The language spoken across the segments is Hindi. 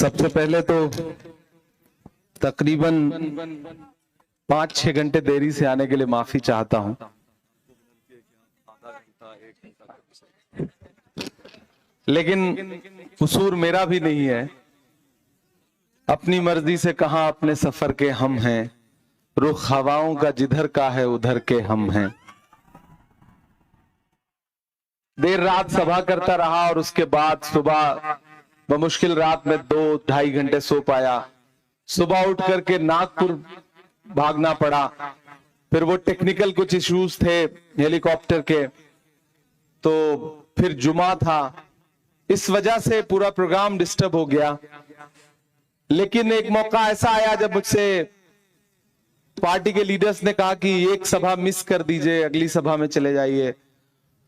सबसे पहले तो तकरीबन 5-6 घंटे देरी से आने के लिए माफी चाहता हूं। लेकिन कसूर मेरा भी नहीं है। अपनी मर्जी से कहां अपने सफर के हम हैं, रुख हवाओं का जिधर का है उधर के हम हैं। देर रात सभा करता रहा और उसके बाद सुबह बमुश्किल रात में 2-2.5 घंटे सो पाया। सुबह उठ करके नागपुर भागना पड़ा। फिर वो टेक्निकल कुछ इश्यूज थे हेलीकॉप्टर के, तो फिर जुमा था। इस वजह से पूरा प्रोग्राम डिस्टर्ब हो गया। लेकिन एक मौका ऐसा आया जब मुझसे पार्टी के लीडर्स ने कहा कि एक सभा मिस कर दीजिए, अगली सभा में चले जाइए।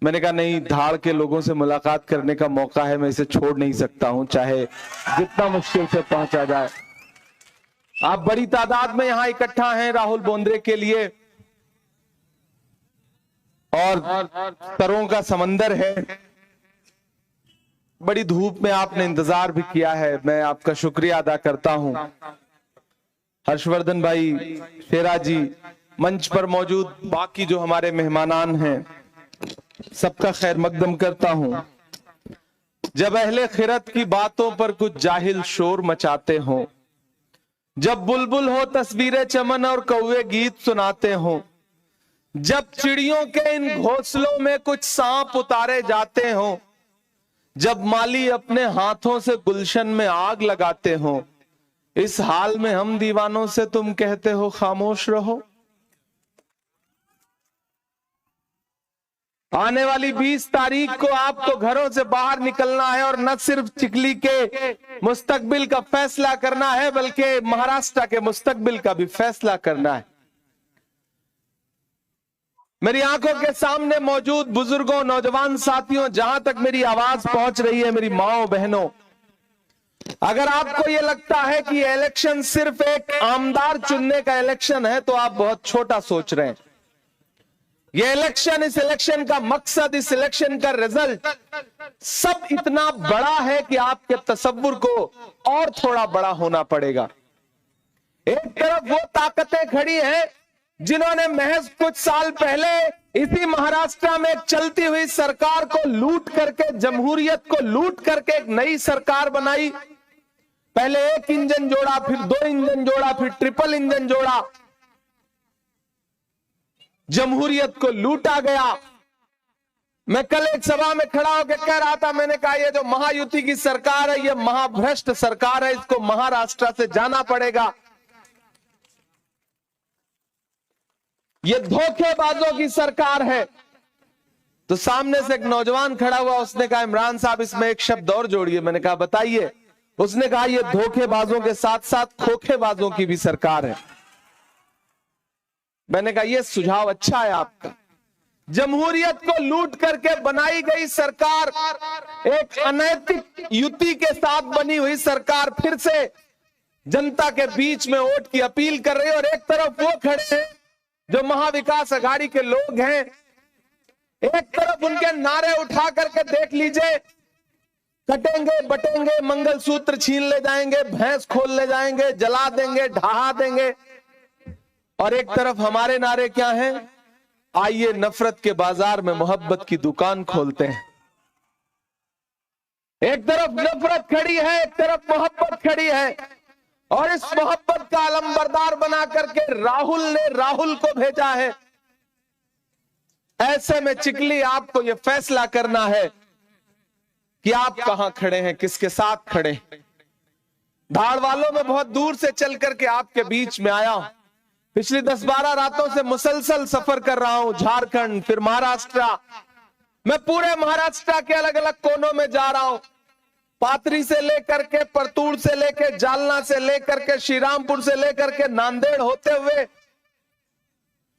मैंने कहा नहीं, धाड़ के लोगों से मुलाकात करने का मौका है, मैं इसे छोड़ नहीं सकता हूं, चाहे जितना मुश्किल से पहुंचा जाए। आप बड़ी तादाद में यहां इकट्ठा हैं राहुल बोंद्रे के लिए, और तरों का समंदर है। बड़ी धूप में आपने इंतजार भी किया है, मैं आपका शुक्रिया अदा करता हूं। हर्षवर्धन भाई, शेरा जी, मंच पर मौजूद बाकी जो हमारे मेहमानान हैं, सबका खैर मकदम करता हूं। जब अहले खिरत की बातों पर कुछ जाहिल शोर मचाते हो, जब बुलबुल हो तस्वीरें चमन और कौवे गीत सुनाते हो, जब चिड़ियों के इन घोंसलों में कुछ सांप उतारे जाते हो, जब माली अपने हाथों से गुलशन में आग लगाते हो, इस हाल में हम दीवानों से तुम कहते हो खामोश रहो। आने वाली 20 तारीख को आपको घरों से बाहर निकलना है और न सिर्फ चिखली के मुस्तकबिल का फैसला करना है, बल्कि महाराष्ट्र के मुस्तकबिल का भी फैसला करना है। मेरी आंखों के सामने मौजूद बुजुर्गों, नौजवान साथियों, जहां तक मेरी आवाज पहुंच रही है, मेरी माओ बहनों, अगर आपको यह लगता है कि यह इलेक्शन सिर्फ एक आमदार चुनने का इलेक्शन है, तो आप बहुत छोटा सोच रहे हैं। यह इलेक्शन, इस इलेक्शन का मकसद, इस इलेक्शन का रिजल्ट सब इतना बड़ा है कि आपके तसव्वुर को और थोड़ा बड़ा होना पड़ेगा। एक तरफ वो ताकतें खड़ी हैं जिन्होंने महज कुछ साल पहले इसी महाराष्ट्र में एक चलती हुई सरकार को लूट करके, जमहूरियत को लूट करके एक नई सरकार बनाई। पहले एक इंजन जोड़ा, फिर 2 इंजन जोड़ा, फिर ट्रिपल इंजन जोड़ा। जमहूरियत को लूटा गया। मैं कल एक सभा में खड़ा होकर कह रहा था, मैंने कहा ये जो महायुति की सरकार है, ये महाभ्रष्ट सरकार है, इसको महाराष्ट्र से जाना पड़ेगा। ये धोखेबाजों की सरकार है। तो सामने से एक नौजवान खड़ा हुआ, उसने कहा इमरान साहब इसमें एक शब्द और जोड़िए। मैंने कहा बताइए। उसने कहा ये धोखेबाजों के साथ साथ खोखेबाजों की भी सरकार है। मैंने कहा यह सुझाव अच्छा है आपका। जमहूरियत को लूट करके बनाई गई सरकार, एक अनैतिक युति के साथ बनी हुई सरकार, फिर से जनता के बीच में वोट की अपील कर रही है। और एक तरफ वो खड़े हैं जो महाविकास अघाड़ी के लोग हैं, एक तरफ उनके नारे उठा करके देख लीजिए, कटेंगे बटेंगे, मंगलसूत्र छीन ले जाएंगे, भैंस खोल ले जाएंगे, जला देंगे, ढहा देंगे। और एक तरफ हमारे नारे क्या हैं? आइए नफरत के बाजार में मोहब्बत की दुकान खोलते हैं। एक तरफ नफरत खड़ी है, एक तरफ मोहब्बत खड़ी है, और इस मोहब्बत का अलंबरदार बना करके राहुल ने राहुल को भेजा है। ऐसे में चिखली आपको यह फैसला करना है कि आप कहां खड़े हैं, किसके साथ खड़े हैं। धाड़ वालों में बहुत दूर से चल करके आपके बीच में आया हूं। पिछली 10-12 रातों से मुसलसल सफर कर रहा हूं। झारखंड, फिर महाराष्ट्र। मैं पूरे महाराष्ट्र के अलग अलग कोनों में जा रहा हूं। पाथरी से लेकर के, परतूड़ से लेकर, जालना से लेकर के, श्रीरामपुर से लेकर के, नांदेड़ होते हुए,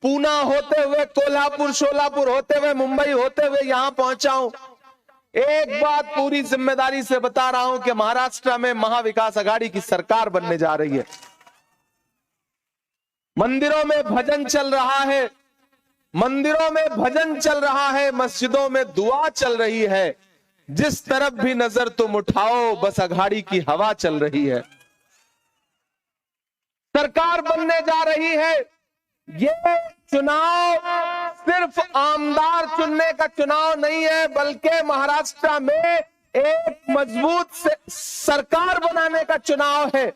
पूना होते हुए, कोल्हापुर, शोलापुर होते हुए, मुंबई होते हुए यहां पहुंचा हूं। एक बात पूरी जिम्मेदारी से बता रहा हूं कि महाराष्ट्र में महाविकास अघाड़ी की सरकार बनने जा रही है। मंदिरों में भजन चल रहा है, मंदिरों में भजन चल रहा है, मस्जिदों में दुआ चल रही है। जिस तरफ भी नजर तुम उठाओ बस अघाड़ी की हवा चल रही है। सरकार बनने जा रही है। ये चुनाव सिर्फ आमदार चुनने का चुनाव नहीं है, बल्कि महाराष्ट्र में एक मजबूत सरकार बनाने का चुनाव है।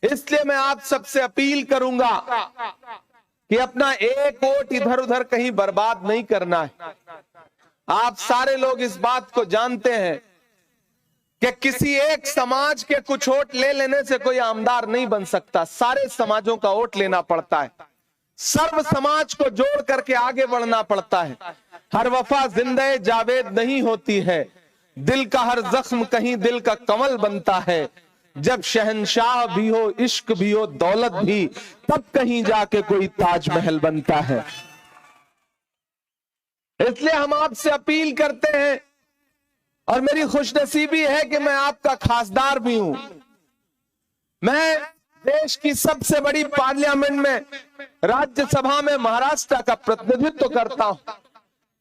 इसलिए मैं आप सबसे अपील करूंगा कि अपना एक वोट इधर उधर कहीं बर्बाद नहीं करना है। आप सारे लोग इस बात को जानते हैं कि किसी एक समाज के कुछ वोट ले लेने से कोई आमदार नहीं बन सकता। सारे समाजों का वोट लेना पड़ता है, सर्व समाज को जोड़ करके आगे बढ़ना पड़ता है। हर वफा जिंदे जावेद नहीं होती है, दिल का हर जख्म कहीं दिल का कमल बनता है। जब शहंशाह भी हो, इश्क भी हो, दौलत भी, तब कहीं जाके कोई ताजमहल बनता है। इसलिए हम आपसे अपील करते हैं, और मेरी खुशनसीबी है कि मैं आपका खासदार भी हूं। मैं देश की सबसे बड़ी पार्लियामेंट में, राज्यसभा में महाराष्ट्र का प्रतिनिधित्व करता हूं।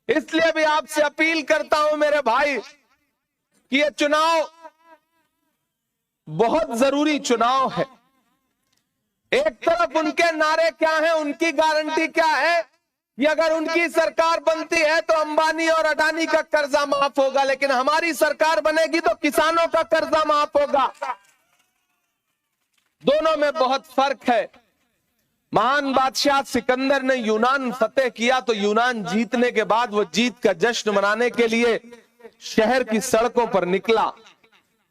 इसलिए भी आपसे अपील करता हूं मेरे भाई कि यह चुनाव बहुत जरूरी चुनाव है। एक तरफ उनके नारे क्या हैं, उनकी गारंटी क्या है कि अगर उनकी सरकार बनती है तो अंबानी और अडानी का कर्जा माफ होगा, लेकिन हमारी सरकार बनेगी तो किसानों का कर्जा माफ होगा। दोनों में बहुत फर्क है। महान बादशाह सिकंदर ने यूनान फतेह किया तो यूनान जीतने के बाद वो जीत का जश्न मनाने के लिए शहर की सड़कों पर निकला,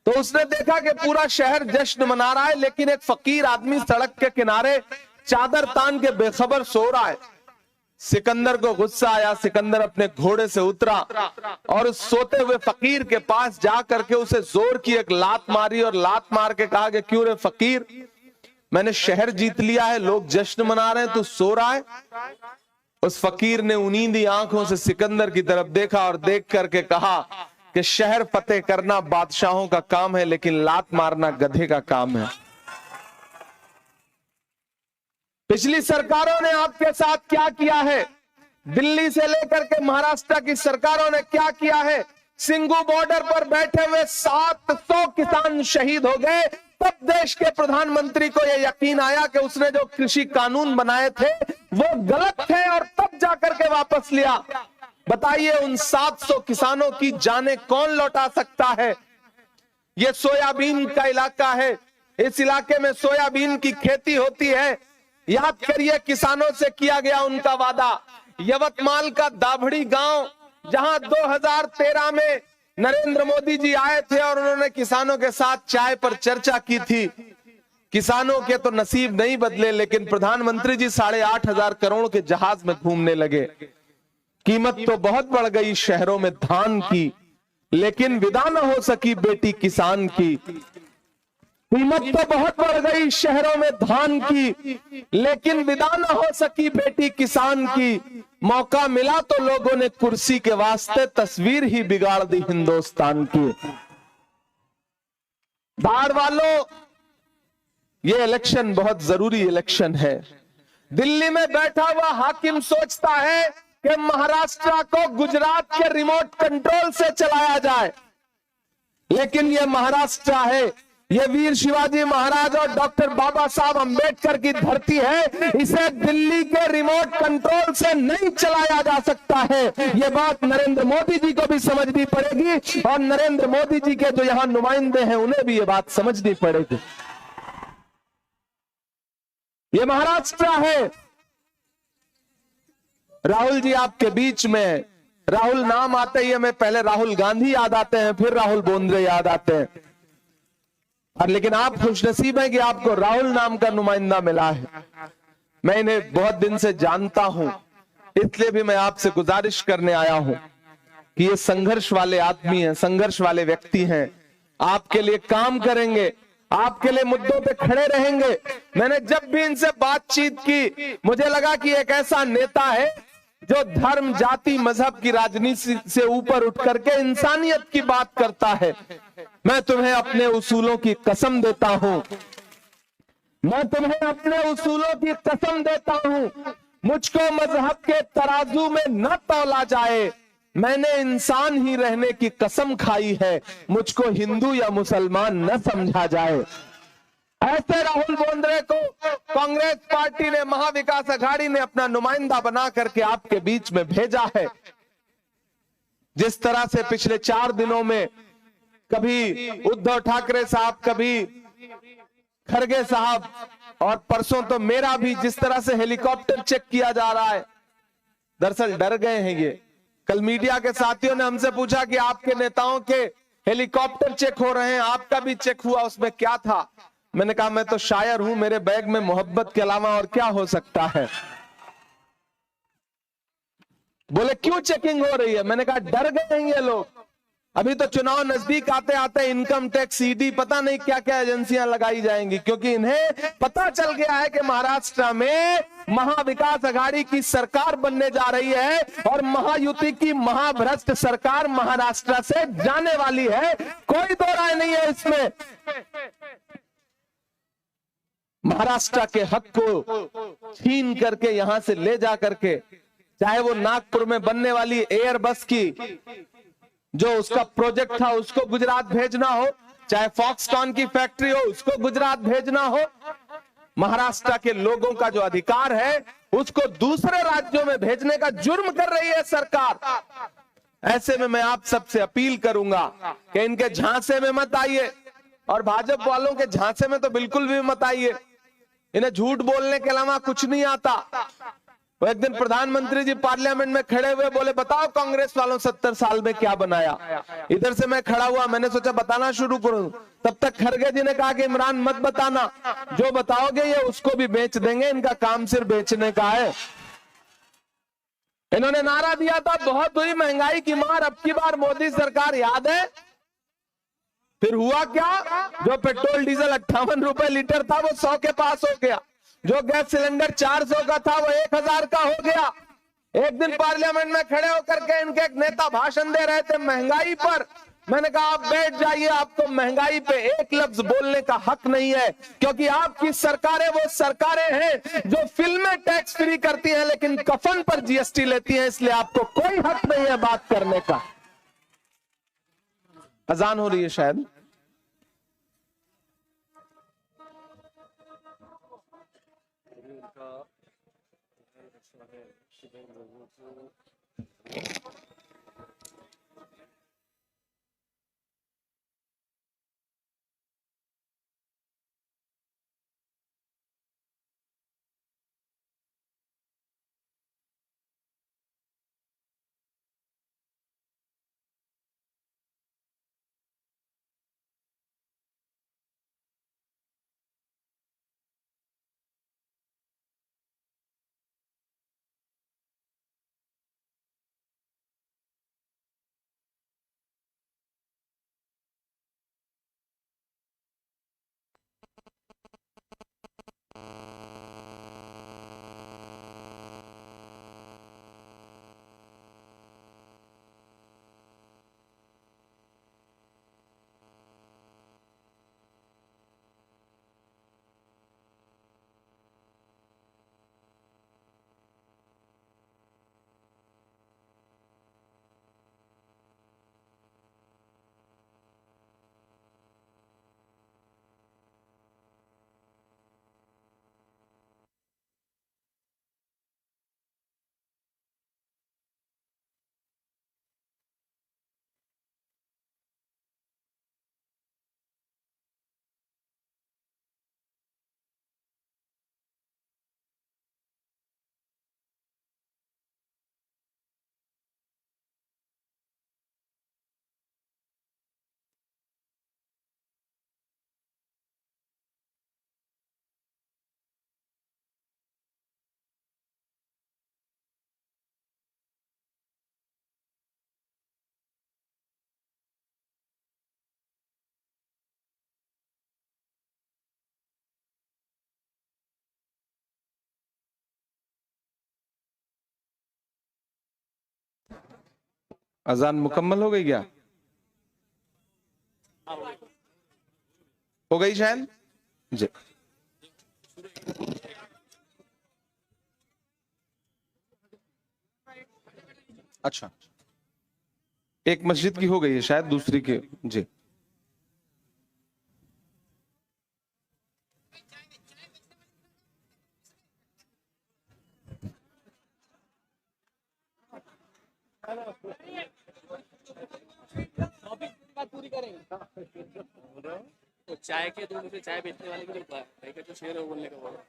तो उसने देखा कि पूरा शहर जश्न मना रहा है, लेकिन एक फकीर आदमी सड़क के किनारे चादर तान के बेखबर सो रहा है। सिकंदर को गुस्सा आया। सिकंदर अपने घोड़े से उतरा और उस सोते हुए फकीर के पास जाकर के उसे जोर की एक लात मारी, और लात मार के कहा कि क्यों रे फकीर, मैंने शहर जीत लिया है, लोग जश्न मना रहे हैं, तू सो रहा है। उस फकीर ने उनींदी आंखों से सिकंदर की तरफ देखा और देख करके कहा कि शहर फतेह करना बादशाहों का काम है, लेकिन लात मारना गधे का काम है। पिछली सरकारों ने आपके साथ क्या किया है, दिल्ली से लेकर के महाराष्ट्र की सरकारों ने क्या किया है। सिंगू बॉर्डर पर बैठे हुए 700 किसान शहीद हो गए। तब देश के प्रधानमंत्री को यह यकीन आया कि उसने जो कृषि कानून बनाए थे वो गलत थे, और तब जाकर के वापस लिया। बताइए उन 700 किसानों की जानें कौन लौटा सकता है। ये सोयाबीन का इलाका है, इस इलाके में सोयाबीन की खेती होती है। याद करिए किसानों से किया गया उनका वादा। यवतमाल का दाभड़ी गांव, जहां 2013 में नरेंद्र मोदी जी आए थे और उन्होंने किसानों के साथ चाय पर चर्चा की थी। किसानों के तो नसीब नहीं बदले, लेकिन प्रधानमंत्री जी 8,500 करोड़ के जहाज में घूमने लगे। कीमत तो बहुत बढ़ गई शहरों में धान की, लेकिन विदा न हो सकी बेटी किसान की। कीमत तो बहुत बढ़ गई शहरों में धान की, लेकिन विदा न हो सकी बेटी किसान की। मौका मिला तो लोगों ने कुर्सी के वास्ते तस्वीर ही बिगाड़ दी हिंदुस्तान की। धार वालों, ये इलेक्शन बहुत जरूरी इलेक्शन है। दिल्ली में बैठा हुआ हाकिम सोचता है कि महाराष्ट्र को गुजरात के रिमोट कंट्रोल से चलाया जाए, लेकिन ये महाराष्ट्र है, ये वीर शिवाजी महाराज और डॉक्टर बाबा साहब अंबेडकर की धरती है। इसे दिल्ली के रिमोट कंट्रोल से नहीं चलाया जा सकता है। ये बात नरेंद्र मोदी जी को भी समझनी पड़ेगी, और नरेंद्र मोदी जी के जो यहां नुमाइंदे हैं उन्हें भी ये बात समझनी पड़ेगी। ये महाराष्ट्र है। राहुल जी आपके बीच में, राहुल नाम आते ही हमें पहले राहुल गांधी याद आते हैं, फिर राहुल बोंद्रे याद आते हैं। और लेकिन आप खुशनसीब हैं कि आपको राहुल नाम का नुमाइंदा मिला है। मैं इन्हें बहुत दिन से जानता हूं, इसलिए भी मैं आपसे गुजारिश करने आया हूं कि ये संघर्ष वाले आदमी हैं, संघर्ष वाले व्यक्ति हैं, आपके लिए काम करेंगे, आपके लिए मुद्दों पे खड़े रहेंगे। मैंने जब भी इनसे बातचीत की, मुझे लगा कि एक ऐसा नेता है जो धर्म, जाति, मजहब की राजनीति से ऊपर उठ करके इंसानियत की बात करता है। मैं तुम्हें अपने उसूलों की कसम देता हूं, मैं तुम्हें अपने उसूलों की कसम देता हूं। मुझको मजहब के तराजू में न तौला जाए, मैंने इंसान ही रहने की कसम खाई है, मुझको हिंदू या मुसलमान न समझा जाए। ऐसे राहुल बोंद्रे को कांग्रेस पार्टी ने, महाविकास अघाड़ी ने अपना नुमाइंदा बना करके आपके बीच में भेजा है। जिस तरह से पिछले 4 दिनों में कभी उद्धव ठाकरे साहब, कभी खड़गे साहब, और परसों तो मेरा भी, जिस तरह से हेलीकॉप्टर चेक किया जा रहा है, दरअसल डर गए हैं ये। कल मीडिया के साथियों ने हमसे पूछा कि आपके नेताओं के हेलीकॉप्टर चेक हो रहे हैं, आपका भी चेक हुआ, उसमें क्या था? मैंने कहा मैं तो शायर हूं, मेरे बैग में मोहब्बत के अलावा और क्या हो सकता है। बोले क्यों चेकिंग हो रही है? मैंने कहा डर गए हैं ये लोग। अभी तो चुनाव नजदीक आते आते इनकम टैक्स, ईडी, पता नहीं क्या क्या एजेंसियां लगाई जाएंगी, क्योंकि इन्हें पता चल गया है कि महाराष्ट्र में महाविकास अघाड़ी की सरकार बनने जा रही है और महायुति की महाभ्रष्ट सरकार महाराष्ट्र से जाने वाली है। कोई दो राय नहीं है इसमें। महाराष्ट्र के हक को छीन करके यहां से ले जा करके, चाहे वो नागपुर में बनने वाली एयरबस की जो उसका प्रोजेक्ट था उसको गुजरात भेजना हो, चाहे फॉक्सकॉन की फैक्ट्री हो उसको गुजरात भेजना हो, महाराष्ट्र के लोगों का जो अधिकार है उसको दूसरे राज्यों में भेजने का जुर्म कर रही है सरकार। ऐसे में मैं आप सबसे अपील करूंगा कि इनके झांसे में मत आइए, और भाजपा वालों के झांसे में तो बिल्कुल भी मत आइए। इन्हें झूठ बोलने के अलावा कुछ नहीं आता। वो एक दिन प्रधानमंत्री जी पार्लियामेंट में खड़े हुए बोले, बताओ कांग्रेस वालों 70 साल में क्या बनाया। इधर से मैं खड़ा हुआ, मैंने सोचा बताना शुरू करूं, तब तक खड़गे जी ने कहा कि इमरान मत बताना, जो बताओगे ये उसको भी बेच देंगे, इनका काम सिर्फ बेचने का है। इन्होंने नारा दिया था बहुत हुई महंगाई की मार, अब की बार मोदी सरकार, याद है? फिर हुआ क्या? जो पेट्रोल डीजल 58 रुपए लीटर था वो 100 के पास हो गया, जो गैस सिलेंडर 400 का था वो 1000 का हो गया। एक दिन पार्लियामेंट में खड़े होकर के इनके एक नेता भाषण दे रहे थे महंगाई पर। मैंने कहा आप बैठ जाइए, आपको महंगाई पे एक लफ्ज बोलने का हक नहीं है, क्योंकि आपकी सरकारें वो सरकारें हैं जो फिल्में टैक्स फ्री करती हैं लेकिन कफन पर जीएसटी लेती हैं, इसलिए आपको कोई हक नहीं है बात करने का। अजान हो रही है शायद। अजान मुकम्मल हो गई क्या? हो गई शायद जी। अच्छा, एक मस्जिद की हो गई है शायद, दूसरी के जी। पूरी करेंगे तो चाय के दूध से चाय बेचने वाले की जो शेयर है बोलने का बोलो।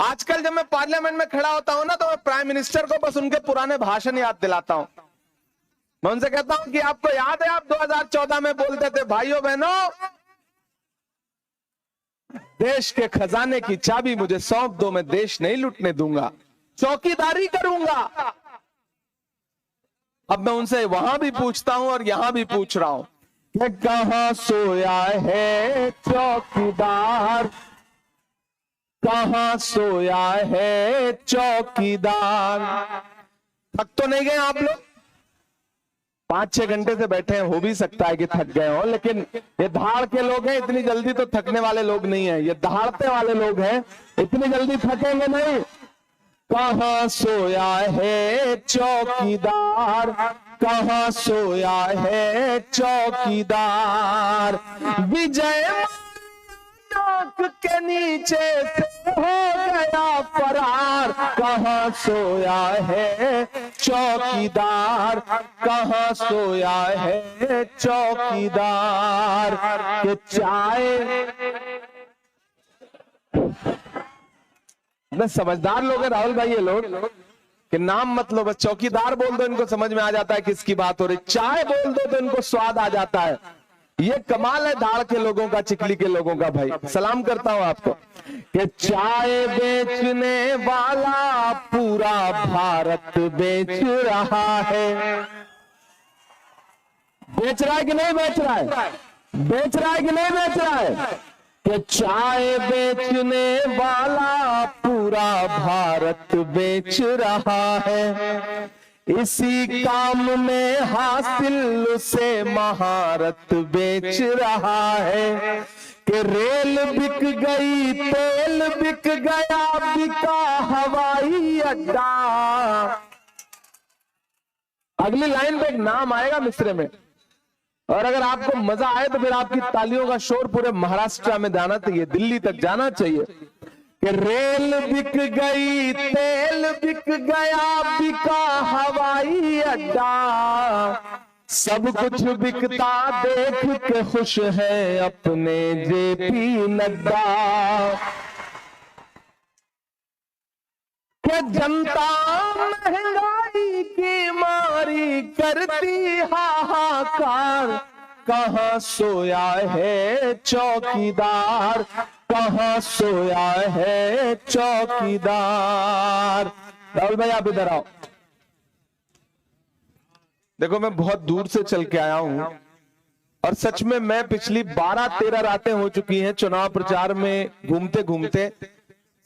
आजकल जब मैं पार्लियामेंट में खड़ा होता हूं ना, तो मैं प्राइम मिनिस्टर को बस उनके पुराने भाषण याद दिलाता हूं। मैं उनसे कहता हूं कि आपको याद है आप 2014 में बोलते थे, भाइयों बहनों देश के खजाने की चाबी मुझे सौंप दो, मैं देश नहीं लूटने दूंगा, चौकीदारी करूंगा। अब मैं उनसे वहां भी पूछता हूं और यहां भी पूछ रहा हूं कि कहां सोया है चौकीदार, कहां सोया है चौकीदार। थक तो नहीं गए आप लोग? 5-6 घंटे से बैठे हैं, हो भी सकता है कि थक गए हो, लेकिन ये धाड़ के लोग हैं, इतनी जल्दी तो थकने वाले लोग नहीं है, ये दहाड़ते वाले लोग हैं, इतनी जल्दी थकेंगे नहीं। कहां सोया है चौकीदार, कहां सोया है चौकीदार, विजय नाक के नीचे से हो गया फरार। कहां सोया है चौकीदार, कहां सोया है चौकीदार, के चाय न समझदार लोग हैं राहुल भाई ये लोग, कि नाम मत लो, बस चौकीदार बोल दो इनको समझ में आ जाता है किसकी बात हो रही, चाय बोल दो तो इनको स्वाद आ जाता है। ये कमाल है धाड़ के लोगों का, चिखली के लोगों का। भाई सलाम करता हूं आपको कि चाय बेचने वाला पूरा भारत बेच रहा है। बेच रहा है कि नहीं बेच रहा है? बेच रहा है कि नहीं बेच रहा है? कि चाय बेचने वाला पूरा भारत बेच रहा है, इसी काम में हासिल उसे महारत बेच रहा है। कि रेल बिक गई, तेल बिक गया, बिका हवाई अड्डा। अगली लाइन पे एक नाम आएगा मिस्रे में, और अगर आपको मजा आए तो फिर आपकी तालियों का शोर पूरे महाराष्ट्र में जाना चाहिए, दिल्ली तक जाना चाहिए। कि रेल बिक गई, तेल बिक गया, बिका हवाई अड्डा, सब कुछ बिकता देख के खुश है अपने जेपी नड्डा। कि जनता महंगाई की मारी करती हाहाकार, कहां सोया है चौकीदार, कहां सोया है चौकीदार। राहुल भाई आप इधर आओ। देखो मैं बहुत दूर से चल के आया हूं, और सच में मैं पिछली 12-13 रातें हो चुकी हैं चुनाव प्रचार में घूमते घूमते,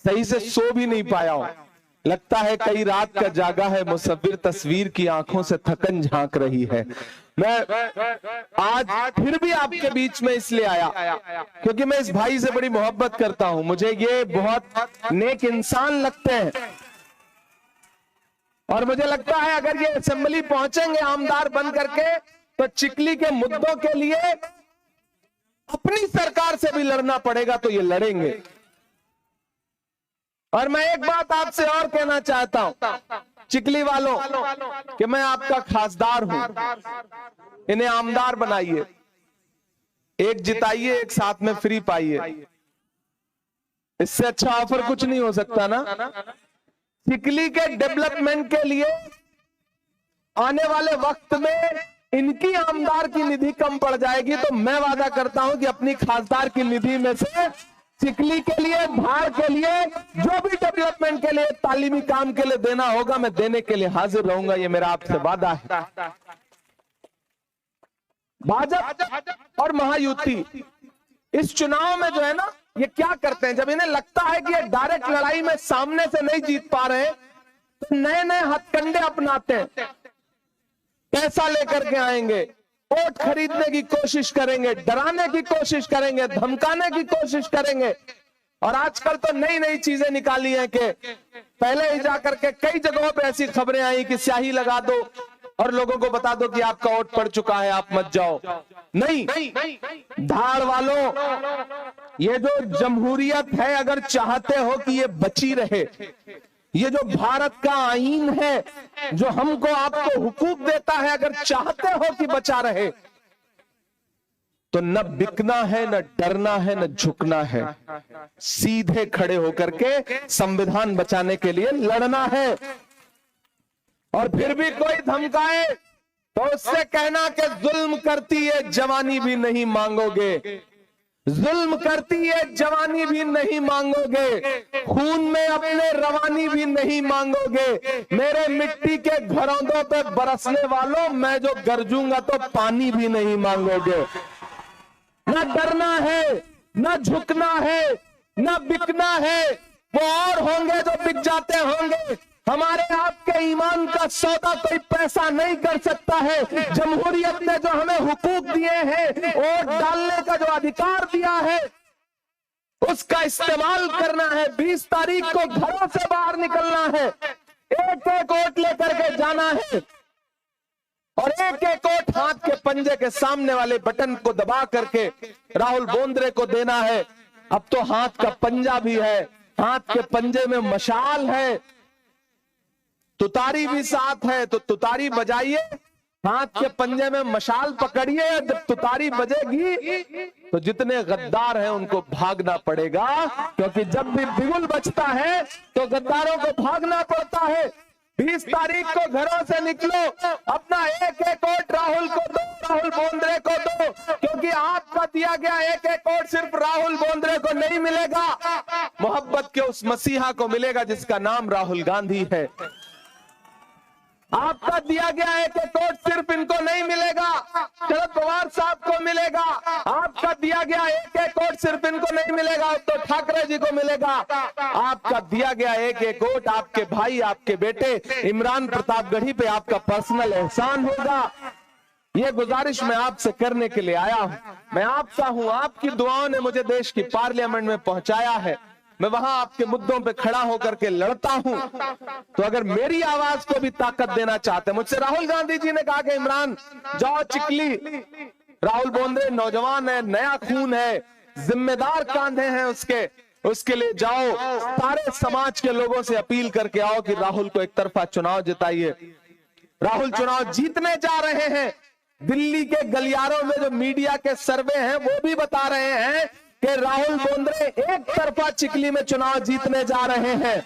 सही से सो भी नहीं पाया हूं। लगता है कई रात का जागा है मुसव्विर, तस्वीर की आंखों से थकन झांक रही है। मैं आज फिर भी आपके बीच में इसलिए आया क्योंकि मैं इस भाई से बड़ी मोहब्बत करता हूं, मुझे ये बहुत नेक इंसान लगते हैं, और मुझे लगता है अगर ये असेंबली पहुंचेंगे आमदार बन करके, तो चिखली के मुद्दों के लिए अपनी सरकार से भी लड़ना पड़ेगा तो ये लड़ेंगे। और मैं एक बात आपसे और कहना चाहता हूं चिखली वालों, कि मैं आपका खासदार हूं, इन्हें आमदार बनाइए, एक जिताइए, एक साथ में फ्री पाइए। इससे अच्छा ऑफर कुछ नहीं हो सकता ना। चिखली के डेवलपमेंट के लिए आने वाले वक्त में इनकी आमदार की निधि कम पड़ जाएगी तो मैं वादा करता हूं कि अपनी खासदार की निधि में से चिकली के लिए, धार के लिए, जो भी डेवलपमेंट के लिए, तालीमी काम के लिए देना होगा, मैं देने के लिए हाजिर रहूंगा। ये मेरा आपसे वादा है। भाजपा और महायुति इस चुनाव में जो है ना, ये क्या करते हैं, जब इन्हें लगता है कि ये डायरेक्ट लड़ाई में सामने से नहीं जीत पा रहे हैं, तो नए नए हथकंडे अपनाते हैं। पैसा लेकर के आएंगे, वोट खरीदने की कोशिश करेंगे, डराने की कोशिश करेंगे, धमकाने की कोशिश करेंगे। और आजकल तो नई नई चीजें निकाली हैं कि पहले ही जाकर के कई जगहों पे ऐसी खबरें आई कि स्याही लगा दो और लोगों को बता दो कि आपका वोट पड़ चुका है, आप मत जाओ। नहीं, धार वालों, ये जो जमहूरियत है, अगर चाहते हो कि ये बची रहे, ये जो भारत का आईन है, जो हमको आपको हुकूक देता है, अगर चाहते हो कि बचा रहे, तो न बिकना है, न डरना है, न झुकना है। सीधे खड़े होकर के संविधान बचाने के लिए लड़ना है। और फिर भी कोई धमकाए तो उससे कहना कि जुल्म करती है जवानी भी नहीं मांगोगे, जुल्म करती है जवानी भी नहीं मांगोगे, खून में अपने रवानी भी नहीं मांगोगे, मेरे मिट्टी के घरौंदों पे बरसने वालों, मैं जो गरजूंगा तो पानी भी नहीं मांगोगे। न डरना है, न झुकना है, न बिकना है। वो और होंगे जो बिक जाते होंगे, हमारे आपके ईमान का सौदा कोई पैसा नहीं कर सकता है। जमहूरियत ने जो हमें हुकूक दिए हैं, वोट डालने का जो अधिकार दिया है, उसका इस्तेमाल करना है। 20 तारीख को घरों से बाहर निकलना है, एक एक वोट लेकर के जाना है और एक एक वोट हाथ के पंजे के सामने वाले बटन को दबा करके राहुल बोंद्रे को देना है। अब तो हाथ का पंजा भी है, हाथ के पंजे में मशाल है, तुतारी भी साथ है, तो तुतारी बजाइए, हाथ के पंजे में मशाल पकड़िए। जब तुतारी बजेगी तो जितने गद्दार हैं उनको भागना पड़ेगा, क्योंकि जब भी बिगुल बजता है तो गद्दारों को भागना पड़ता है। 20 तारीख को घरों से निकलो, अपना एक एक वोट राहुल को दो, राहुल बोंद्रे को दो, क्योंकि आपका दिया गया एक एक वोट सिर्फ राहुल बोंद्रे को नहीं मिलेगा, मोहब्बत के उस मसीहा को मिलेगा जिसका नाम राहुल गांधी है। आपका दिया गया एक एक वोट सिर्फ इनको नहीं मिलेगा, शरद पवार साहब को मिलेगा। आपका दिया गया एक एक वोट सिर्फ इनको नहीं मिलेगा, तो ठाकरे जी को मिलेगा। आपका दिया गया एक एक वोट आपके भाई, आपके बेटे इमरान प्रतापगढ़ी पे आपका पर्सनल एहसान होगा। ये गुजारिश मैं आपसे करने के लिए आया हूं। मैं आपका हूं, आपकी दुआओं ने मुझे देश की पार्लियामेंट में पहुंचाया है। मैं वहां आपके मुद्दों पे खड़ा होकर के लड़ता हूं। तो अगर मेरी आवाज को भी ताकत देना चाहते हैं, मुझसे राहुल गांधी जी ने कहा कि इमरान जाओ चिकली, राहुल बोंद्रे नौजवान है, नया खून है, जिम्मेदार कांधे हैं उसके लिए जाओ, सारे समाज के लोगों से अपील करके आओ कि राहुल को एक तरफा चुनाव जिताइए। राहुल चुनाव जीतने जा रहे हैं। दिल्ली के गलियारों में जो मीडिया के सर्वे हैं वो भी बता रहे हैं कि राहुल बोंद्रे एक तरफा चिकली में चुनाव जीतने जा रहे हैं।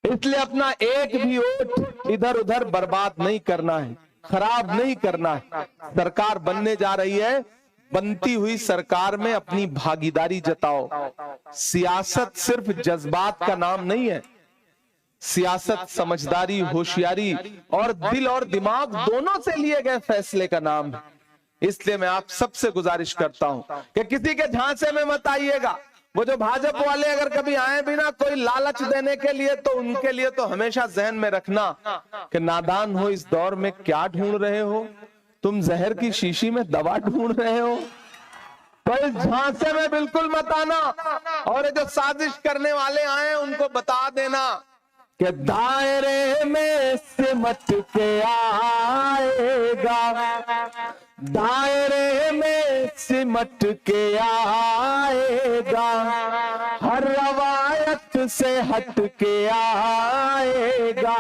इसलिए अपना एक भी वोट इधर उधर बर्बाद नहीं करना है, खराब नहीं करना है। सरकार बनने जा रही है, बनती हुई सरकार में अपनी भागीदारी जताओ। सियासत सिर्फ जज्बात का नाम नहीं है, सियासत समझदारी, होशियारी और दिल और दिमाग दोनों से लिए गए फैसले का नाम है। इसलिए मैं आप सबसे गुजारिश करता हूं कि किसी के झांसे में मत आइएगा। वो जो भाजपा वाले अगर कभी आए भी ना कोई लालच देने के लिए, तो उनके लिए तो हमेशा जहन में रखना कि नादान हो, इस दौर में क्या ढूंढ रहे हो तुम, जहर की शीशी में दवा ढूंढ रहे हो। तो इस झांसे में बिल्कुल मत आना। और जो साजिश करने वाले आए उनको बता देना कि दायरे में सिमट के आएगा, दायरे में सिमट के आएगा, हर रवायत से हट के आएगा।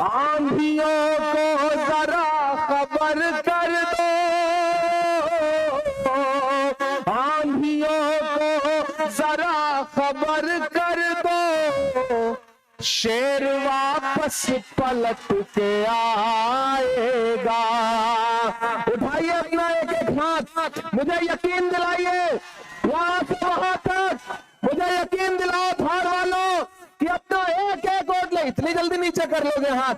आंधियों को जरा खबर कर दो, आंधियों को जरा खबर कर दो, शेर वापस पलट के आएगा। उठाइए अपना एक एक हाथ, मुझे यकीन दिलाइए, वहां से वहां तक मुझे यकीन दिलाओ धार वालों कि अपना एक एक वोट ले। इतनी जल्दी नीचे कर लोगे हाथ,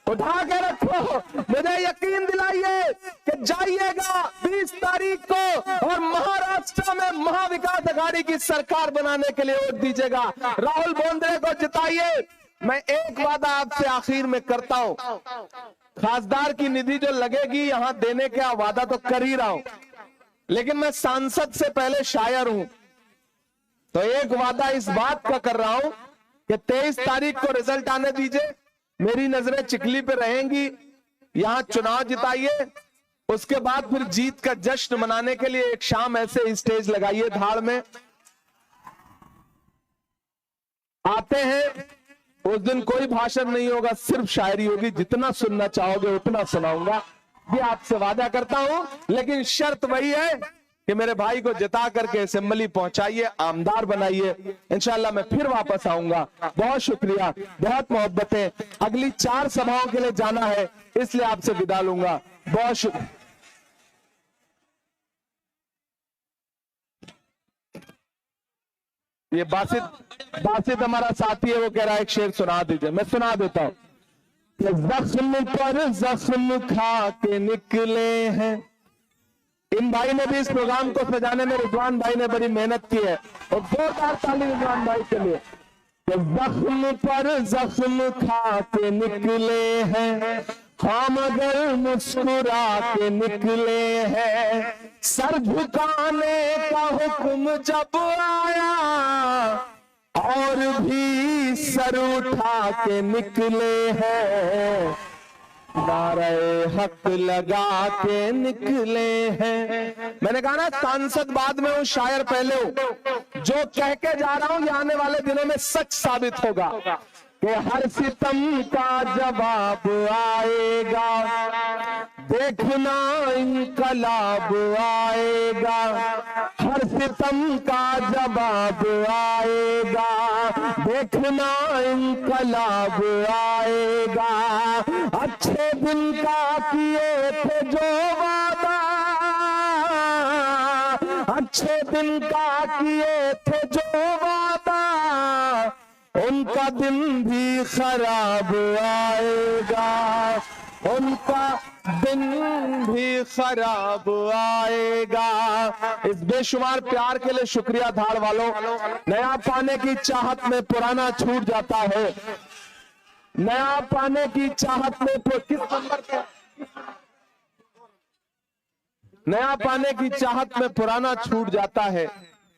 उठा के रखो। मुझे यकीन दिलाइए कि जाइएगा 20 तारीख को और महाराष्ट्र में महाविकास आघाड़ी की सरकार बनाने के लिए वोट दीजिएगा। राहुल बोंद्रे को जिताइए। मैं एक वादा आपसे आखिर में करता हूं, खासदार की निधि जो लगेगी यहां देने का वादा तो कर ही रहा हूं, लेकिन मैं सांसद से पहले शायर हूं, तो एक वादा इस बात का कर रहा हूं कि 23 तारीख को रिजल्ट आने दीजिए, मेरी नजरें चिखली पे रहेंगी, यहां चुनाव जिताइए, उसके बाद फिर जीत का जश्न मनाने के लिए एक शाम ऐसे स्टेज लगाइए धार में। आते हैं उस दिन कोई भाषण नहीं होगा, सिर्फ शायरी होगी, जितना सुनना चाहोगे उतना सुनाऊंगा, ये आपसे वादा करता हूं। लेकिन शर्त वही है कि मेरे भाई को जिता करके असेंबली पहुंचाइए, आमदार बनाइए, इंशाल्लाह मैं फिर वापस आऊंगा। बहुत शुक्रिया, बहुत मोहब्बतें। अगली 4 सभाओं के लिए जाना है, इसलिए आपसे विदा लूंगा। बहुत शुक्रिया। ये बासित हमारा साथी है, वो कह रहा है एक शेर सुना दीजिए, मैं सुना देता हूं। जख्म पर जख्म खा के निकले हैं। इन भाई ने भी इस प्रोग्राम को सजाने में, रिजवान भाई ने बड़ी मेहनत की है, और 2 ताली रिजवान भाई के लिए। जख्म पर जख्म खा के निकले हैं, हम अगर मुस्कुरा के निकले हैं, सर झुकाने का हुक्म जब आया और भी सर उठा के निकले हैं, नारे हक लगा के निकले हैं। मैंने कहा ना सांसद बाद में हूं, शायर पहले हूं। जो कह के जा रहा हूं ये आने वाले दिनों में सच साबित होगा कि हर सितम का जवाब आएगा, देखना इनकलाब आएगा। हर सितम का जवाब आएगा, देखना इनकलाब आएगा। अच्छे दिन का किए थे जो वादा, अच्छे दिन का किए थे जो वादा, उनका दिन भी खराब आएगा, उनका दिन भी खराब आएगा। इस बेशुमार प्यार के लिए शुक्रिया धार वालों। नया पाने की चाहत में पुराना छूट जाता है, नया पाने की चाहत में किस नंबर पे, नया पाने की चाहत में पुराना छूट जाता है।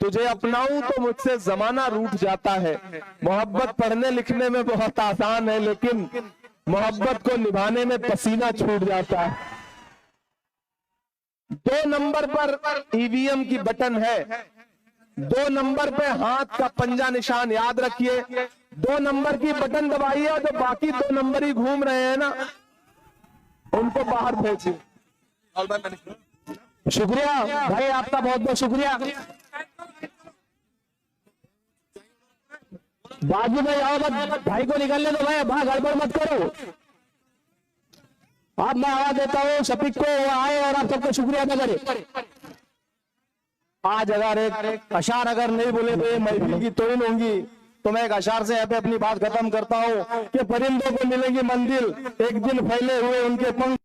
तुझे अपनाऊं तो मुझसे जमाना रूठ जाता है। मोहब्बत पढ़ने लिखने में बहुत आसान है, लेकिन मोहब्बत को निभाने में पसीना छूट जाता है। 2 नंबर पर ईवीएम की बटन है, 2 नंबर पे हाथ का पंजा निशान याद रखिए। 2 नंबर की बटन दबाइए और जो बाकी 2 नंबर ही घूम रहे हैं ना, उनको बाहर भेजिए। शुक्रिया भाई, आपका बहुत बहुत शुक्रिया। बाजू में आओ, मत भाई को निकलने दो भाई, वहां गड़बड़ मत करो। अब मैं आवाज देता हूँ शफीक को, वो आए और आप सबको शुक्रिया अदा करें। आज अगर एक अशार अगर नहीं बोले तो ये महफिल की तोहिन होंगी, तो मैं एक अशार से यहाँ पे अपनी बात खत्म करता हूँ कि परिंदों को मिलेगी मंजिल, एक दिन फैले हुए उनके पंख